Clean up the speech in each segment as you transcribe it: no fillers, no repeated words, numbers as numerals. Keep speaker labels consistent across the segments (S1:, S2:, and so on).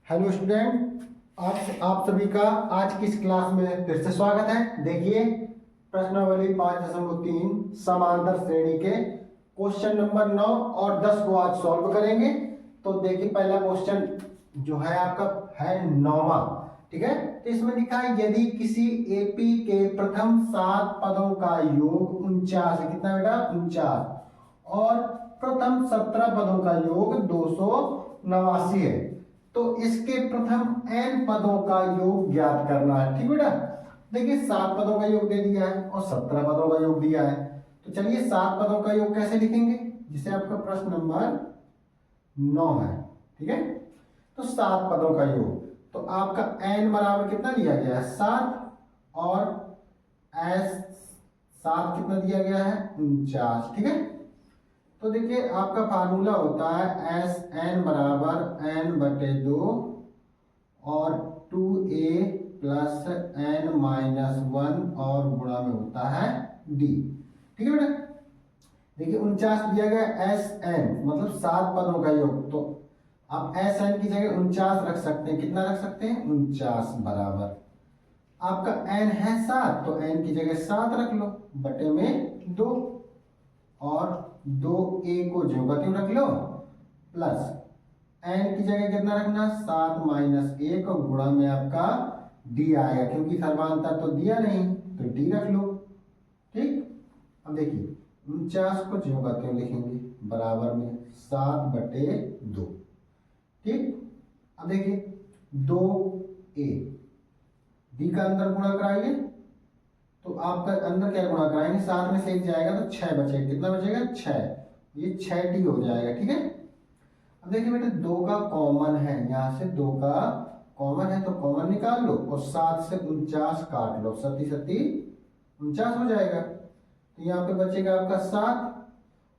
S1: Hello student, आप सभी का आज की इस क्लास में फिर से स्वागत है। देखिए प्रश्नावली 5.3 समांतर श्रेणी के क्वेश्चन नंबर 9 और 10 को आज सॉल्व करेंगे। तो देखिए पहला क्वेश्चन जो है आपका है 9वां, ठीक है। तो इसमें लिखा है यदि किसी एपी के प्रथम 7 पदों का योग 49 है, कितना बेटा 49, और प्रथम 17 पदों का योग 289 है, तो इसके प्रथम n पदों का योग ज्ञात करना है। ठीक बेटा, देखिए 7 पदों का योग दे दिया है और 17 पदों का योग दिया है। तो चलिए 7 पदों का योग कैसे लिखेंगे, जिसे आपका प्रश्न नंबर 9 है, ठीक है। तो 7 पदों का योग, तो आपका n बराबर कितना दिया गया है 7, और s 7 कितना दिया गया है 49, ठीक है। तो देखिए आपका फार्मूला होता है एस एन बराबर एन बटे 2 और 2a प्लस n माइनस 1 और गुणा में होता है d, ठीक है बेटा। देखिए 49 दिया गया एस एन मतलब 7 पदों का योग, तो आप एस एन की जगह 49 रख सकते हैं। कितना रख सकते हैं 49 बराबर आपका n है 7, तो n की जगह 7 रख लो बटे में 2, और 2a को ज्यों का त्यों रख लो, प्लस n की जगह कितना रखना 7 माइनस 1 और गुणा में आपका d आएगा, क्योंकि सर्वांतर तो दिया नहीं तो d रख लो, ठीक। अब देखिए 49 को ज्यों का त्यों लिखेंगे बराबर में 7 बटे 2, ठीक। अब देखिए 2a d का अंदर गुणा कराइए, तो आपका अंदर क्या गुणा कराएंगे 7 में से 1 जाएगा तो 6 बचेगा, कितना बचेगा 6, ये 6d हो जाएगा, ठीक है। अब देखिए बेटे 2 का कॉमन है, यहाँ से 2 का कॉमन है तो कॉमन निकाल लो और 7 से 49 काट लो, 7 7 49 हो जाएगा। तो यहाँ पे बचेगा आपका 7,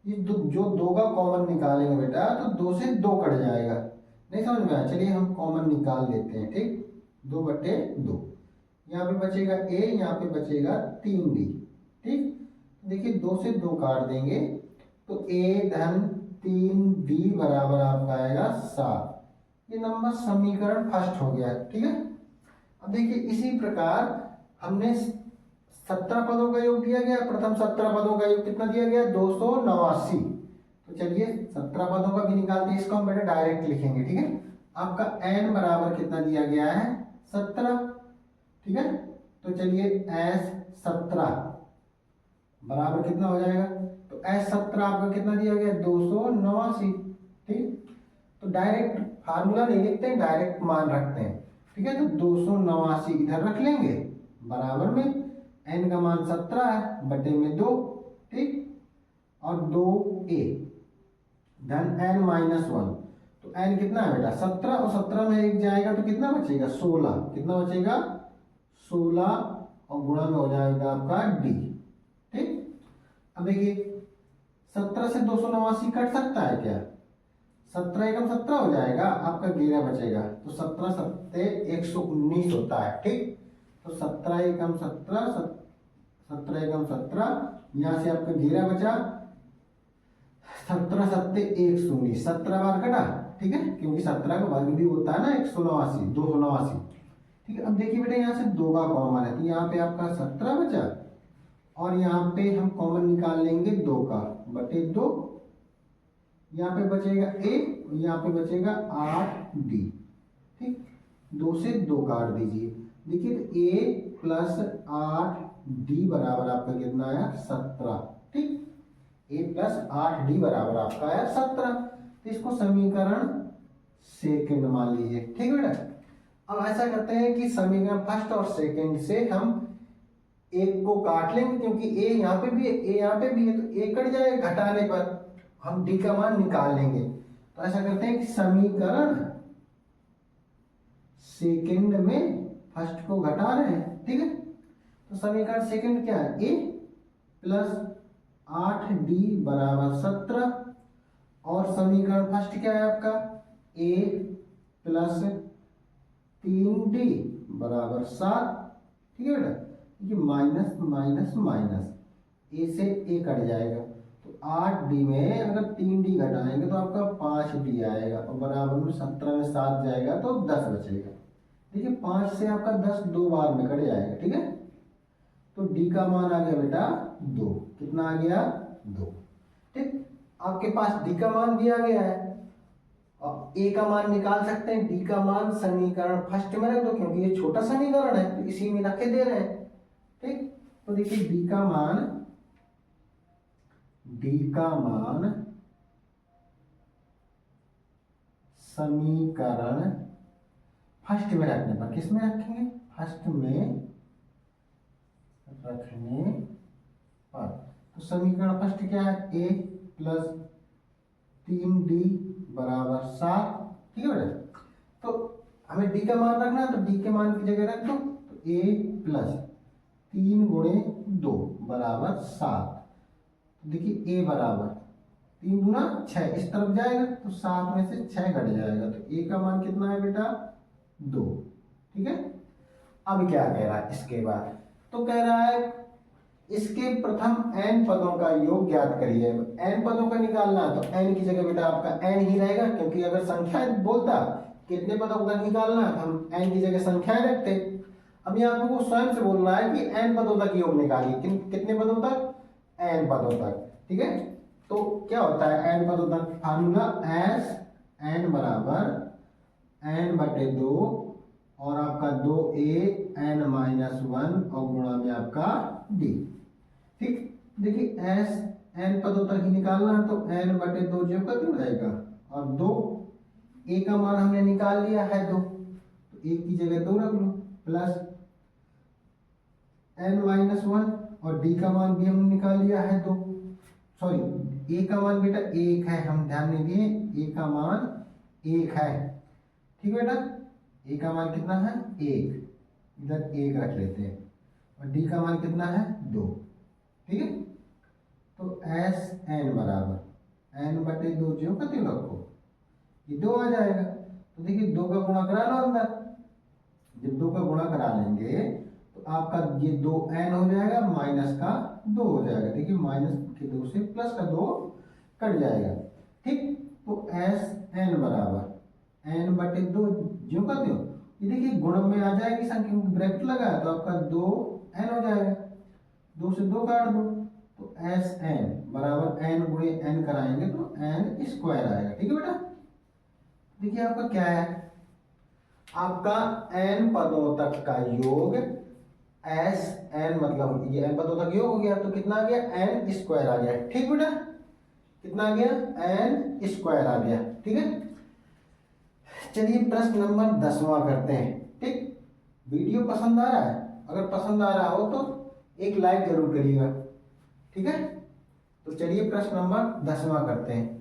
S1: ये जो 2 का कॉमन निकालेंगे बेटा तो 2 से 2 कट जाएगा, नहीं समझ में आया। चलिए हम कॉमन निकाल लेते हैं, ठीक। 2 बटे 2, यहाँ पे बचेगा a, यहाँ पे बचेगा 3d, ठीक। देखिए 2 से 2 काट देंगे तो a धन 3d बराबर आपका आएगा 7। ये नंबर समीकरण फर्स्ट हो गया, ठीक है। अब देखिए इसी प्रकार हमने 17 पदों का योग दिया गया, प्रथम 17 पदों का योग कितना दिया गया 289। तो चलिए 17 पदों का भी निकालते हैं, इसको हम बेटा डायरेक्ट लिखेंगे, ठीक है। आपका n बराबर कितना दिया गया है 17, ठीक है। तो चलिए एस 17 बराबर कितना हो जाएगा, तो एस 17 आपका कितना दिया गया 289, ठीक। तो डायरेक्ट फार्मूला नहीं लिखते हैं, डायरेक्ट मान रखते हैं, ठीक है। तो 289 इधर रख लेंगे बराबर में n का मान 17 है बटे में 2, ठीक, और 2a धन n माइनस 1, तो n कितना है बेटा 17, और 17 में 1 जाएगा तो कितना बचेगा 16, कितना बचेगा 16, और गुणा में हो जाएगा आपका d, ठीक। अब देखिए 17 से 289 कट सकता है क्या, 17 एकम 17 हो जाएगा, आपका 11 बचेगा, तो 17 सत्ते 119 होता है, ठीक। तो 17 एकम 17, 17 एकम 17, यहाँ से आपका 11 बचा, 17 सत्ते 119, 17 बार कटा, ठीक है, क्योंकि 17 का वर्ग भी होता है ना 189, 289, ठीक है। अब देखिए बेटा यहाँ से 2 का कॉमन है, तो यहाँ पे आपका 17 बचा, और यहाँ पे हम कॉमन निकाल लेंगे 2 का बटे 2, यहाँ पे बचेगा a, यहाँ पे बचेगा 8d, ठीक। 2 से 2 काट दीजिए, देखिए तो a प्लस 8d बराबर आपका कितना आया 17, ठीक। a प्लस 8d बराबर आपका आया 17, तो इसको समीकरण सेकंड मान लीजिए, ठीक है बेटा। अब ऐसा करते हैं कि समीकरण फर्स्ट और सेकंड से हम एक को काट लेंगे, क्योंकि a यहाँ पे भी है, a यहाँ पे भी है, तो a कट जाएगा, घटाने पर हम d का मान निकाल लेंगे। तो ऐसा करते हैं कि समीकरण सेकंड में फर्स्ट को घटा रहे हैं, ठीक है। तो समीकरण सेकंड क्या है a प्लस 8d बराबर 17, और समीकरण फर्स्ट क्या है आपका a प्लस 3d बराबर 7, ठीक है बेटा। ये माइनस माइनस माइनस a से a कट जाएगा, तो 8D में अगर 3D घटाएंगे तो आपका 5D आएगा और बराबर में 17 में 7 जाएगा तो 10 बचेगा। देखिए 5 से आपका 10 दो बार में कट जाएगा, ठीक है। तो D का मान आ गया बेटा 2। कितना आ गया? 2। ठीक, आपके पास D का मान दिया गया है और A का मान निकाल सकते हैं। D का मान समीकरण फर्स्ट में रख दो क्योंकि ये छोटा समीकरण है तो इसी में रखे दे रहे हैं। ठीक, तो देखिए D का मान समीकरण फर्स्ट में रखने पर, किस में रखेंगे? फर्स्ट में रखने पर। तो समीकरण फर्स्ट क्या है? A प्लस 3D बराबर 7। ठीक है बेटा, तो हमें D का मान रखना है तो D के मान की जगह रख दो। तो A प्लस 3 गुणे 2 बराबर 7। देखिए A बराबर 3 गुना 6 इस तरफ जाएगा तो 7 में से 6 घट जाएगा तो A का मान कितना है बेटा? 2। ठीक है, अब क्या कह रहा है इसके बाद? तो कह रहा है इसके प्रथम n पदों का योग ज्ञात करिए। n पदों का निकालना है तो n की जगह बेटा आपका n ही रहेगा क्योंकि अगर संख्या बोलता कितने पदों का निकालना है हम n की जगह संख्याएं रखते। अब यहाँ आपको स्वयं से बोल रहा है कि n पदों तक योग निकालिए। कितने पदों तक? n पदों तक। ठीक है, तो क्या होता है n पदों तक? फार्मूला s n बराबर n बटे 2 और आपका 2a n माइनस 1 और गुणा में आपका d। ठीक, देखिए s n पदों तक ही निकालना है तो n बटे 2 जो का क्यों रहेगा और 2 a का मान हमने निकाल लिया है 2 तो a की जगह 2 रख लो प्लस n माइनस 1 और d का मान भी हमने निकाल लिया है 2। सॉरी, a का मान बेटा 1 है, हम ध्यान नहीं दिए, a का मान 1 है। ठीक है बेटा, a का मान कितना है? 1, इधर 1 रख लेते हैं और d का मान कितना है? 2। ठीक है, तो एस एन बराबर n बटे 2 जो का तीन रखो ये 2 आ जाएगा। तो देखिए 2 का गुणा करा लो अंदर, जब 2 का गुणा करा लेंगे तो आपका ये 2n हो जाएगा माइनस का 2 हो जाएगा। देखिए माइनस के 2 से प्लस का 2 कट जाएगा। ठीक, तो एस एन बराबर n बटे 2 जो का त्यों, ये देखिए गुणन में आ जाएगी संख्या में ब्रैकेट लगा तो आपका 2n हो जाएगा। 2 से 2 काट दो तो एस एन बराबर n गुणे n कराएंगे तो n स्क्वायर आएगा। ठीक है बेटा, देखिए आपका क्या है? आपका n पदों तक का योग एस एन, मतलब ये n पदों तक योग हो गया तो कितना आ गया? n स्क्वायर आ गया। ठीक बेटा, कितना आ गया? n स्क्वायर आ गया। ठीक है, चलिए प्रश्न नंबर 10वां करते हैं। ठीक, वीडियो पसंद आ रहा है? अगर पसंद आ रहा हो तो एक लाइक जरूर करिएगा। ठीक है, तो चलिए प्रश्न नंबर 10वां करते हैं।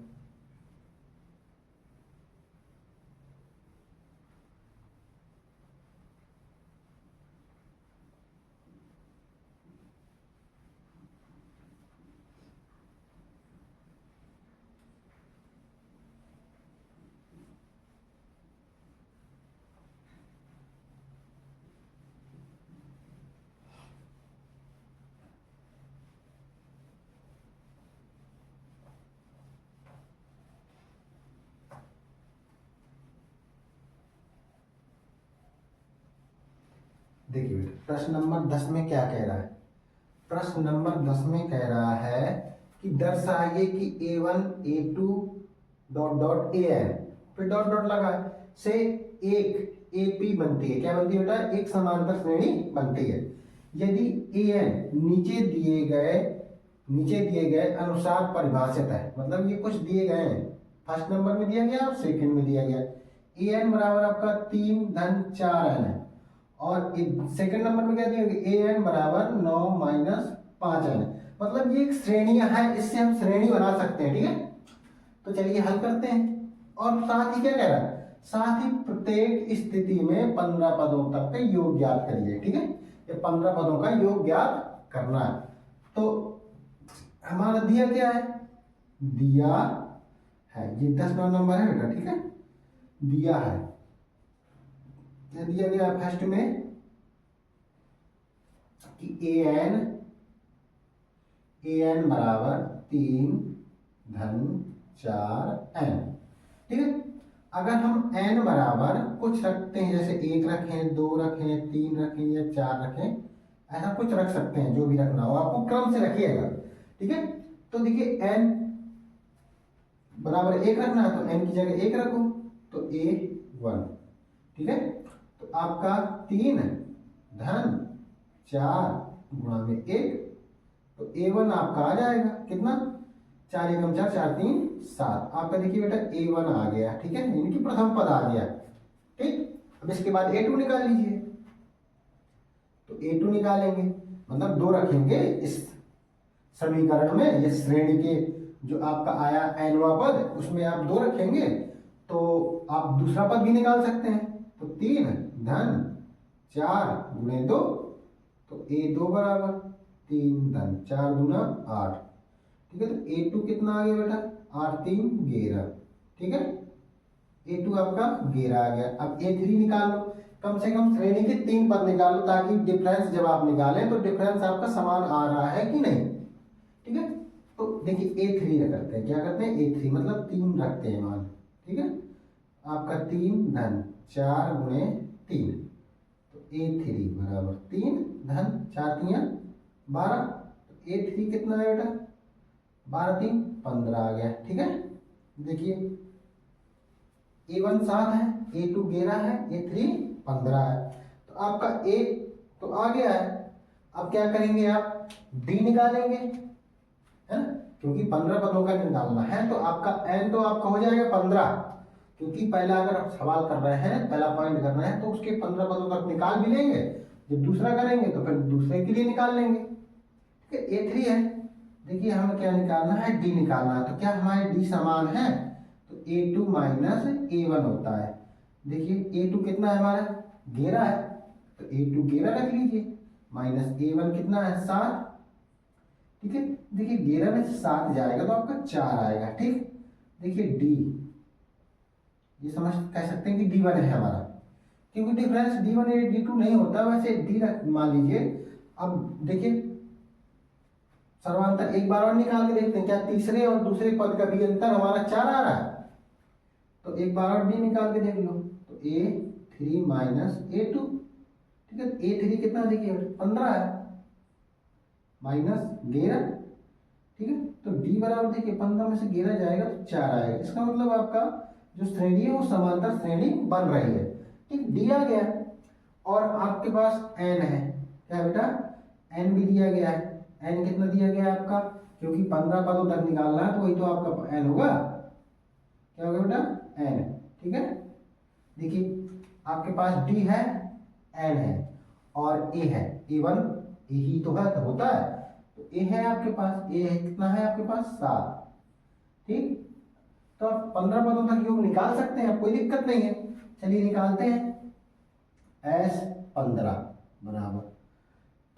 S1: देखिए बेटा, प्रश्न नंबर 10 में क्या कह रहा है? प्रश्न नंबर 10 में कह रहा है कि दर्शाइए कि a1 a2 dot dot an, फिर डॉट डॉट लगा से एक AP बनती है। क्या बनती है बेटा? एक समांतर श्रेणी बनती है यदि an नीचे दिए गए अनुसार परिभाषित है। मतलब ये कुछ दिए गए हैं, फर्स्ट नंबर में दिया गया और सेकंड में दिया गया। an बराबर आपका 3 धन 4n है और सेकंड नंबर में क्या दिया गया? an बराबर 9 माइनस 5n है। मतलब ये एक श्रेणियां हैं, इससे हम श्रेणी बना सकते हैं। ठीक है, तो चलिए हल करते हैं। और साथ ही क्या कह रहा है? साथ ही प्रत्येक स्थिति में 15 पदों तक का योग ज्ञात करिए। ठीक है, ये 15 पदों का योग ज्ञात करना है। तो हमारा दिया क्या है? दिया है ये 10वां नंबर है बेटा। ठीक है, दिया है, दिया गया फर्स्ट में कि an बराबर 3 धन 4 n। ठीक है, अगर हम n बराबर कुछ रखते हैं, जैसे 1 रखें, 2 रखें, 3 रखें या 4 रखें, ऐसा कुछ रख सकते हैं, जो भी रखना हो आपको क्रम से रखिएगा। ठीक है, तो देखिए n बराबर 1 रखना है तो n की जगह 1 रखो तो a1। ठीक है, तो आपका 3 धन 4 गुणा में 1, तो a1 आपका आ जाएगा कितना, 4 एकम 4, 4 3 7। आपका देखिए बेटा a1 आ गया। ठीक है, इनकी प्रथम पद आ गया। ठीक, अब इसके बाद a2 निकाल लीजिए। तो a2 निकालेंगे मतलब 2 रखेंगे इस समीकरण में, ये श्रेणी के जो आपका आया nवां पद, उसमें आप 2 रखेंगे तो आप दूसरा पद भी निकाल सकते हैं। तो 3 धन 4 गुणे 2, तो a2 बराबर 3 धन 4 दूना 8। ठीक है, तो a2 कितना आ गया बेटा, 8 3 11। ठीक है, a2 आपका 11 आ गया। अब a3 निकाल लो, कम से कम श्रेणी के 3 पद निकाल लो, ताकि डिफरेंस जब आप निकालें तो डिफरेंस आपका समान आ रहा है कि नहीं। ठीक है, तो देखिए a3 करते हैं, क्या करते हैं, a3 मतलब 3 रखते हैं मान। ठीक है, आपका 3 धन 4 गुणे 3, तो a3 बराबर 3 धन 4 3 12। तो a3 कितना है बेटा, 12 3 15 आ गया। ठीक है, देखिए a1 7 है, a2 11 है, a3 15 है, तो आपका a तो आ गया है। अब क्या करेंगे, आप d निकालेंगे, है ना, क्योंकि 15 पदों का निकालना है। तो आपका n तो आपका हो जाएगा 15, क्योंकि पहला अगर आप सवाल कर रहे हैं, पहला पॉइंट कर रहे हैं, तो उसके 15 पदों तक निकाल भी लेंगे। जब दूसरा करेंगे तो फिर दूसरे के लिए निकाल लेंगे। ठीक है, a3 है, देखिए हमें क्या निकालना है, d निकालना है। तो क्या हमारे d समान है, तो a2 माइनस a1 होता है। देखिए a2 कितना है हमारा, 11 है, तो a2 11 रख लीजिए, माइनस a1 कितना है 7। ठीक है, देखिए 11 में 7 जाएगा तो आपका 4 आएगा। ठीक, देखिए d, ये समझ कह सकते हैं कि d1 है हमारा, क्योंकि डिफरेंस d1 या d2 नहीं होता, वैसे d रख मान लीजिए। अब देखिए सर्वांतर एक बार और निकाल के देखते हैं, क्या तीसरे और दूसरे पद का भी अंतर हमारा 4 आ रहा है। तो एक बार और d निकाल के देख लो, तो a3 माइनस a2। ठीक है, a3 कितना देखिए 15 है, माइनस 11। ठीक है, तो d बराबर देखिए 15 में से 11 जाएगा तो 4 आएगा। इसका मतलब आपका जो श्रेणी है वो समांतर श्रेणी बन रही है। ठीक, d आ गया, और आपके पास n है, क्या बेटा, n भी दिया गया है। n कितना दिया गया है आपका, क्योंकि 15 पदों तक निकालना है, तो वही तो आपका n होगा, क्या होगा बेटा, n। ठीक है, देखिए आपके पास d है, n है और a है, a1 a ही तो है, तो होता है, तो a है आपके पास, a है कितना है आपके पास 7। ठीक, तो आप 15 पदों तक योग निकाल सकते हैं, कोई दिक्कत नहीं है। चलिए निकालते हैं, s 15 बराबर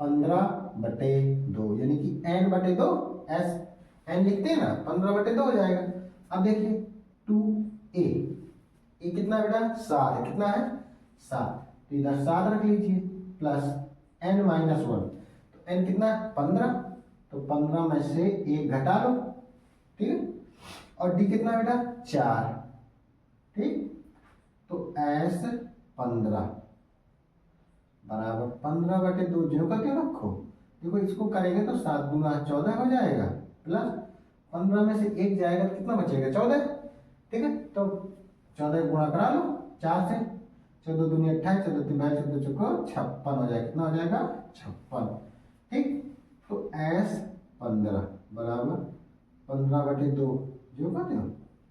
S1: 15/2, यानी कि n बटे 2, s n लिखते हैं ना, 15/2 हो जाएगा। अब देखिए 2a, a कितना बेटा 7 है, कितना है 7, तो इधर 7 रख लीजिए, प्लस n माइनस 1, तो n कितना 15, तो 15 में से 1 घटा लो। ठीक है, और d कितना बेटा 4। ठीक, तो s 15 बराबर 15/2, जो का क्यों रखो, देखो इसको करेंगे तो 7 दूना 14 हो जाएगा, प्लस 15 में से 1 जाएगा तो कितना बचेगा 14। ठीक है, तो 14 गुणा करा लो 4 से, 14 दूनी 28, 14 3 14 चौको 56 हो जाएगा, कितना हो जाएगा 56। ठीक, तो s 15 बराबर 15/2 जो कहते हो।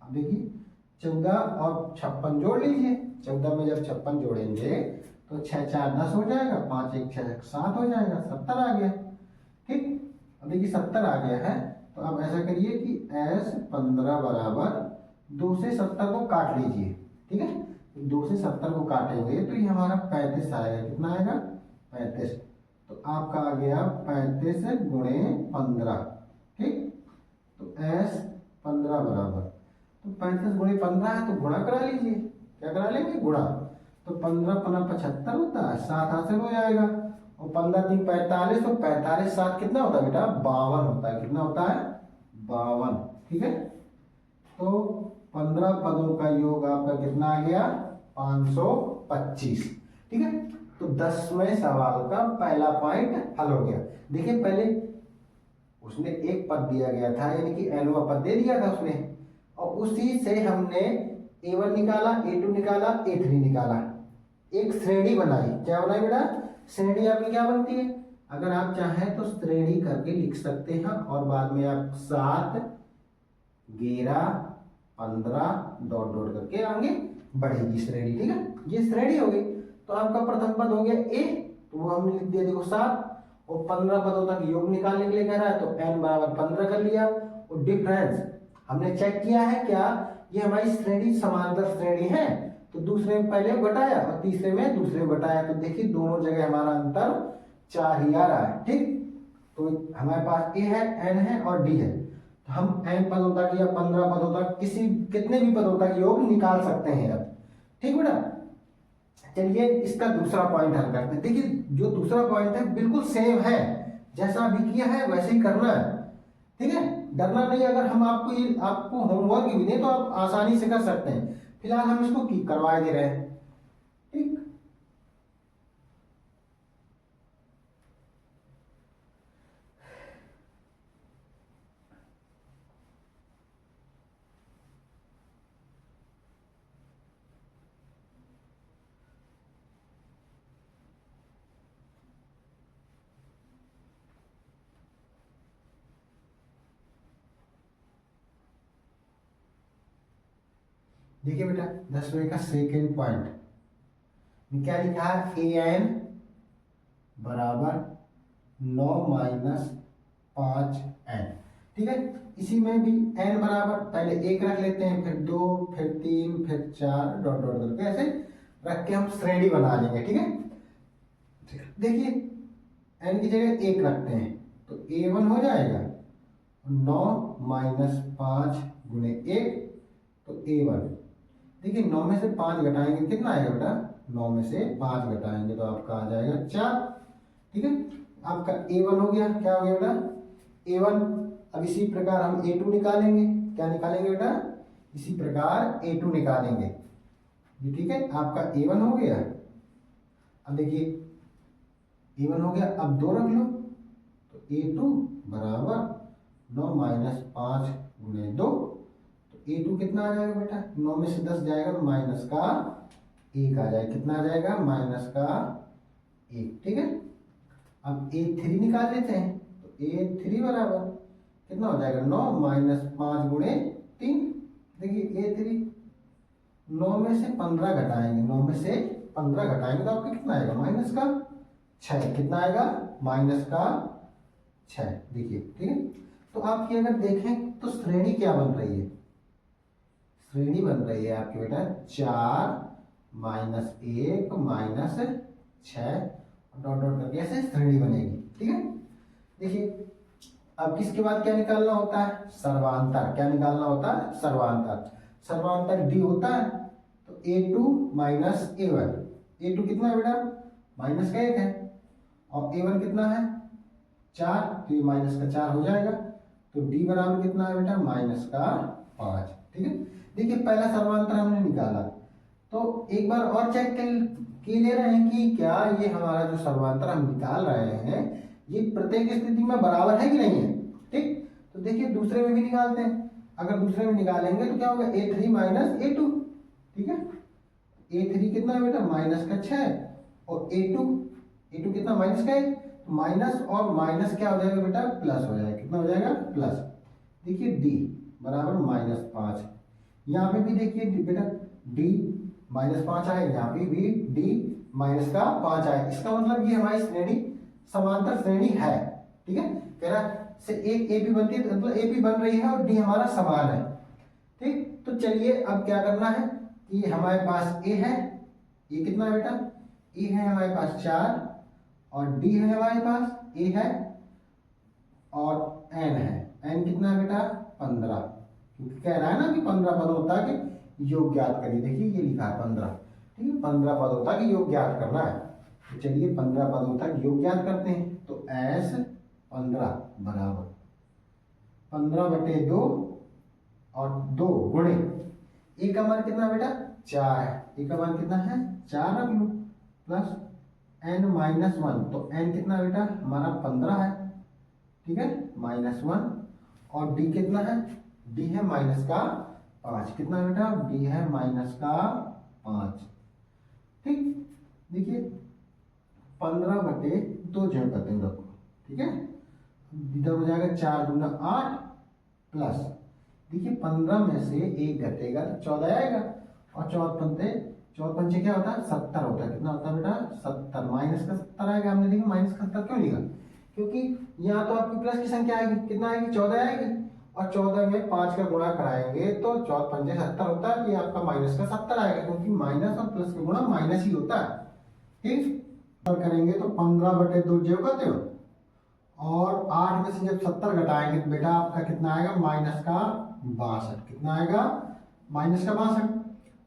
S1: अब देखिए 14 और 56 जोड़ लीजिए, 14 में जब 56 जोड़ेंगे तो 6 4 10 हो जाएगा, 5 1 6 7 हो जाएगा, 70 आ गया। ठीक, अब देखिए 70 आ गया है, तो अब ऐसा करिए कि s 15 बराबर 2 से 70 को काट लीजिए। ठीक है, 2 से 70 को काटेंगे तो ये हमारा 35 आएगा, कितना आएगा 35, तो आपका आ गया 35 गुणे 15। ठीक, तो s 15 बराबर, तो 35 गुणे 15 है, तो गुणा करा लीजिए, क्या करा लेंगे गुणा, तो 15 15 75 होता है, 7 हासिल हो जाएगा, और 15 3 45, तो 45 7 कितना होता है बेटा 52 होता है, कितना होता है 52। ठीक है, तो 15 पदों का योग आपका कितना आ गया? 525। ठीक है, तो 10वें सवाल का पहला पॉइंट हल हो गया। देखिए पहले उसने एक पद दिया गया था, यानी कि nवा पद दे दिया था उसने, और उसी से हमने a1 निकाला, a2 निकाला, a3 निकाला, एक श्रेणी बनाई। क्या बनाई बेटा? श्रेणी आपकी क्या बनती है? अगर आप चाहें तो श्रेणी करके लिख सकते हैं और बाद में आप 7, 11, 15 डॉट डॉट करके आगे बढ़ेगी श्रेणी। ठीक है, ये श्रेणी हो गई। तो आपका प्रथम पद हो गया ए, तो वो हमने लिख दिया देखो 7, और 15 पदों तक योग निकालने के लिए कह रहा है, तो n बराबर 15 कर लिया। और डिफरेंस हमने चेक किया है, क्या ये हमारी श्रेणी समांतर श्रेणी है, तो दूसरे में पहले घटाया और तीसरे में दूसरे में घटाया, तो देखिए दोनों जगह हमारा अंतर 4 ही आ रहा है। ठीक, तो हमारे पास ए है, एन है और डी है, तो हम n पदों तक या 15 पदों तक कितने भी पदों तक योग निकाल सकते हैं अब। ठीक बेटा, चलिए इसका दूसरा पॉइंट हल करते हैं। देखिए जो दूसरा पॉइंट है बिल्कुल सेम है, जैसा अभी किया है वैसे ही करना है। ठीक है, डरना नहीं। अगर हम आपको होमवर्क भी दें तो आप आसानी से कर सकते हैं, फिलहाल हम इसको करवाए दे रहे हैं। ठीक, देखिए बेटा 10वें का सेकेंड पॉइंट क्या लिखा है? ए एन बराबर 9 माइनस 5n। ठीक है, इसी में भी n बराबर पहले 1 रख लेते हैं, फिर 2, फिर 3, फिर 4 डॉट डॉट करके ऐसे रख के हम श्रेणी बना लेंगे। ठीक है, देखिए n की जगह 1 रखते हैं तो a1 हो जाएगा, 9 माइनस 5 गुणे 1 तो a1। देखिए 9 में से 5 घटाएंगे कितना आएगा बेटा? 9 में से 5 घटाएंगे तो आपका आ जाएगा 4। ठीक है, आपका a1 हो गया। क्या हो गया बेटा? a1। अब इसी प्रकार हम a2 निकालेंगे। क्या निकालेंगे बेटा? इसी प्रकार a2 निकालेंगे। ये ठीक है, आपका a1 हो गया। अब देखिए a1 हो गया, अब 2 रख लो तो a2 बराबर 9 माइनस 5 गुणे 2, तो a2 कितना आ जाएगा बेटा? 9 में से 10 जाएगा तो माइनस का 1 आ जाएगा। कितना आ जाएगा? माइनस का 1। ठीक है, अब a3 निकाल लेते हैं, तो a3 बराबर कितना हो जाएगा? 9 माइनस 5 गुणे 3। देखिए a3 9 में से 15 घटाएंगे, 9 में से 15 घटाएंगे तो आपका कितना आएगा? माइनस का 6। कितना आएगा? माइनस का 6। देखिए ठीक है, तो आपकी अगर देखें तो श्रेणी क्या बन रही है? श्रेणी बन रही है आपकी बेटा 4 माइनस 1 माइनस 6 डॉट डॉट करके ऐसे श्रेणी बनेगी। ठीक है, देखिए अब किसके बाद क्या निकालना होता है? सर्वांतर। क्या निकालना होता है? सर्वांतर। सर्वांतर डी होता है, तो a2 माइनस a1। a2 कितना है बेटा? माइनस का 1 है, और a1 कितना है? 4, तो ये माइनस का 4 हो जाएगा। तो d बराबर कितना है बेटा? माइनस का 5। ठीक है, देखिए पहला सर्वांतर हमने निकाला, तो एक बार और चेक के ले रहे हैं कि क्या ये हमारा जो सर्वांतर हम निकाल रहे हैं ये प्रत्येक स्थिति में बराबर है कि नहीं है। ठीक, तो देखिए दूसरे में भी निकालते हैं। अगर दूसरे में निकालेंगे तो क्या होगा? a3 minus a2। ठीक है, a3 कितना है बेटा? माइनस का 6, और a2 कितना? माइनस का 1। तो माइनस और माइनस क्या हो जाएगा बेटा? प्लस हो जाएगा। कितना हो जाएगा? प्लस। देखिए d बराबर माइनस 5। यहाँ पे भी देखिए बेटा d माइनस 5 आए, यहाँ पे भी d माइनस का 5 आए। इसका मतलब ये हमारी श्रेणी समांतर श्रेणी है। ठीक है, कह रहा से एक ए पी बनती है, तो मतलब ए पी बन रही है और डी हमारा समान है। ठीक, तो चलिए अब क्या करना है कि हमारे पास ए है, ये कितना है बेटा? ए है हमारे पास 4, और डी है हमारे पास, ए है और एन है। एन कितना है बेटा? 15, क्योंकि कह रहा है ना कि 15 पदों तक योग ज्ञात करिए। देखिए ये लिखा है 15। ठीक है, 15 पदों तक योग ज्ञात करना है। तो चलिए 15 पदों तक योग ज्ञात करते हैं। तो एस 15 बराबर 15/2 और 2 गुणे ए का मान कितना बेटा 4 है, ए का मान कितना है 4 रख लो, प्लस n-1, तो n कितना बेटा हमारा 15 है, ठीक है, -1, और d कितना है, d है -5, कितना बेटा d है -5, ठीक। देखिए 15/2 जो करते हैं रखो, ठीक है, इधर हो जाएगा 4 दूना 8, प्लस देखिए 15 में से 1 घटेगा तो 14 आएगा, और 14 पंचे क्या होता है 70 होता है, कितना होता है बेटा 70, माइनस का 70 आएगा। हमने देखा माइनस का 70 क्यों लिखा, क्योंकि यहाँ तो आपकी प्लस की संख्या आएगी, कितना आएगी 14 आएगी, और 14 में 5 का गुणा कराएंगे तो 14 पंचे 70 होता है, कि आपका माइनस का 70 आएगा, क्योंकि माइनस और प्लस का गुणा माइनस ही होता है, ठीक। करेंगे तो 15/2 जो करते हो, और 8 में से जब 70 घटाएंगे तो बेटा आपका कितना आएगा -62, कितना आएगा -62,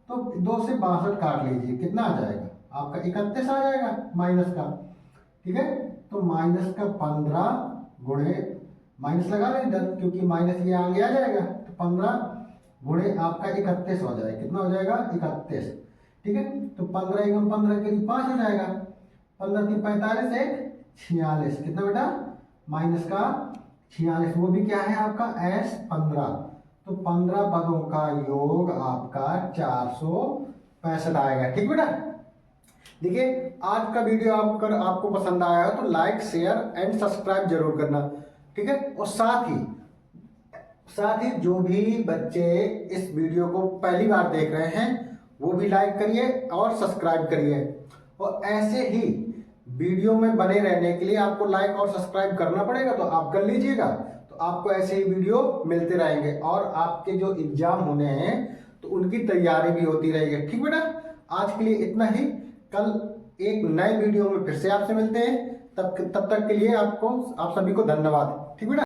S1: तो 2 से 62 काट लीजिए, कितना आ जाएगा आपका 31 आ जाएगा माइनस का, ठीक है। तो -15 गुणे माइनस लगा लें इधर, क्योंकि माइनस ये आगे आ जाएगा, तो 15 गुणे आपका 31 हो जाएगा, कितना हो जाएगा 31, ठीक है। तो 15 × 15 के लिए 5 हो जाएगा, 15 × 3 = 45, 1 46, कितना बेटा -46, वो भी क्या है आपका S15, तो 15 पदों का योग आपका 465 आएगा, ठीक बेटा। देखिए आज का वीडियो आपको पसंद आया हो तो लाइक शेयर एंड सब्सक्राइब जरूर करना, ठीक है। और साथ ही जो भी बच्चे इस वीडियो को पहली बार देख रहे हैं वो भी लाइक करिए और सब्सक्राइब करिए, और ऐसे ही वीडियो में बने रहने के लिए आपको लाइक और सब्सक्राइब करना पड़ेगा, तो आप कर लीजिएगा, तो आपको ऐसे ही वीडियो मिलते रहेंगे, और आपके जो एग्जाम होने हैं तो उनकी तैयारी भी होती रहेगी, ठीक बेटा। आज के लिए इतना ही, कल एक नए वीडियो में फिर से आपसे मिलते हैं, तब तक के लिए आप सभी को धन्यवाद, ठीक बेटा।